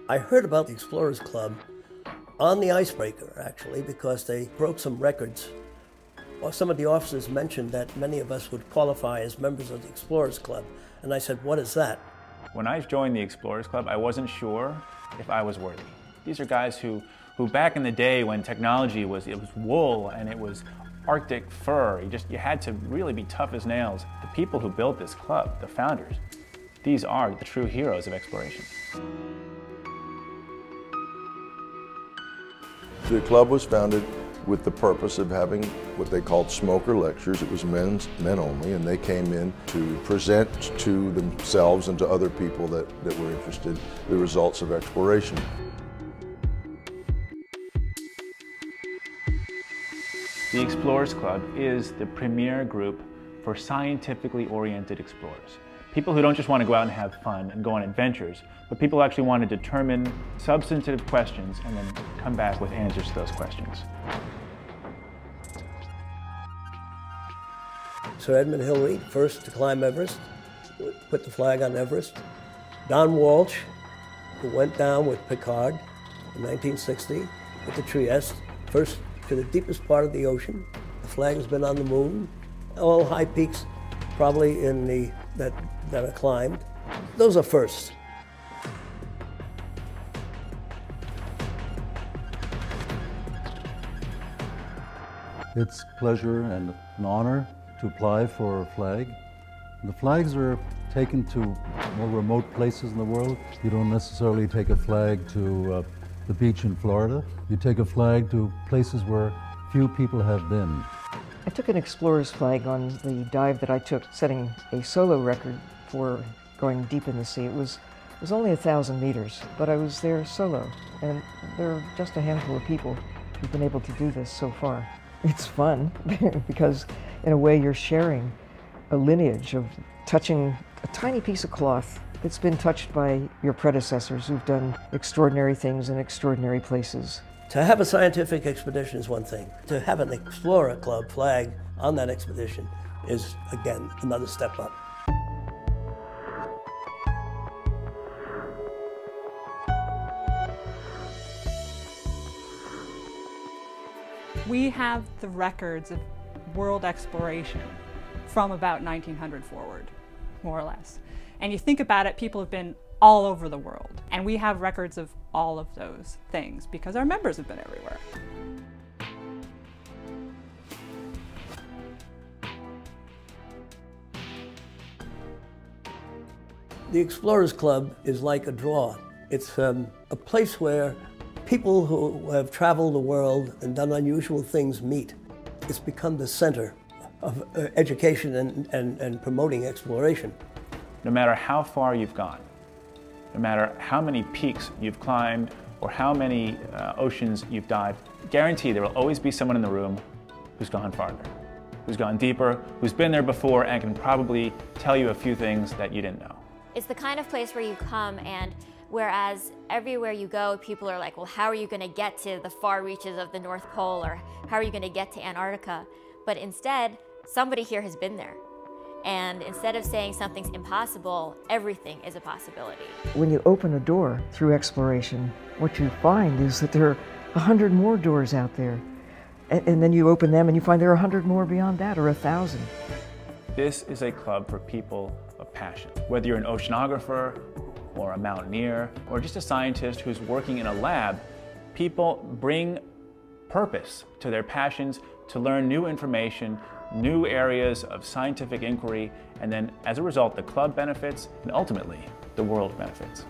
I heard about the Explorers Club on the icebreaker, actually, because they broke some records. Well, some of the officers mentioned that many of us would qualify as members of the Explorers Club. And I said, what is that? When I joined the Explorers Club, I wasn't sure if I was worthy. These are guys who back in the day when technology was wool and it was Arctic fur, you had to really be tough as nails. The people who built this club, the founders, these are the true heroes of exploration. The club was founded with the purpose of having what they called smoker lectures. It was men only, and they came in to present to themselves and to other people that were interested the results of exploration. The Explorers Club is the premier group for scientifically oriented explorers. People who don't just want to go out and have fun and go on adventures, but people who actually want to determine substantive questions and then come back with answers to those questions. Sir Edmund Hillary, first to climb Everest, put the flag on Everest. Don Walsh, who went down with Picard in 1960 with the Trieste, first to the deepest part of the ocean. The flag has been on the moon. All high peaks probably in that are climbed. Those are firsts. It's a pleasure and an honor to apply for a flag. The flags are taken to more remote places in the world. You don't necessarily take a flag to the beach in Florida. You take a flag to places where few people have been. I took an explorer's flag on the dive that I took, setting a solo record for going deep in the sea. It was only 1,000 meters, but I was there solo, and there are just a handful of people who've been able to do this so far. It's fun because, in a way, you're sharing a lineage of touching a tiny piece of cloth that's been touched by your predecessors who've done extraordinary things in extraordinary places. To have a scientific expedition is one thing. To have an Explorer Club flag on that expedition is, again, another step up. We have the records of world exploration from about 1900 forward, more or less. And you think about it, people have been all over the world. And we have records of all of those things because our members have been everywhere. The Explorers Club is like a draw. It's a place where people who have traveled the world and done unusual things meet. It's become the center of education and promoting exploration. No matter how far you've gone, no matter how many peaks you've climbed or how many oceans you've dived, guarantee there will always be someone in the room who's gone farther, who's gone deeper, who's been there before and can probably tell you a few things that you didn't know. It's the kind of place where you come, and whereas everywhere you go, people are like, well, how are you going to get to the far reaches of the North Pole, or how are you going to get to Antarctica? But instead, somebody here has been there. And instead of saying something's impossible, everything is a possibility. When you open a door through exploration, what you find is that there are 100 more doors out there. And then you open them and you find there are 100 more beyond that, or 1,000. This is a club for people of passion. Whether you're an oceanographer, or a mountaineer, or just a scientist who's working in a lab, people bring purpose to their passions to learn new information, new areas of scientific inquiry, and then as a result, the club benefits, and ultimately, the world benefits.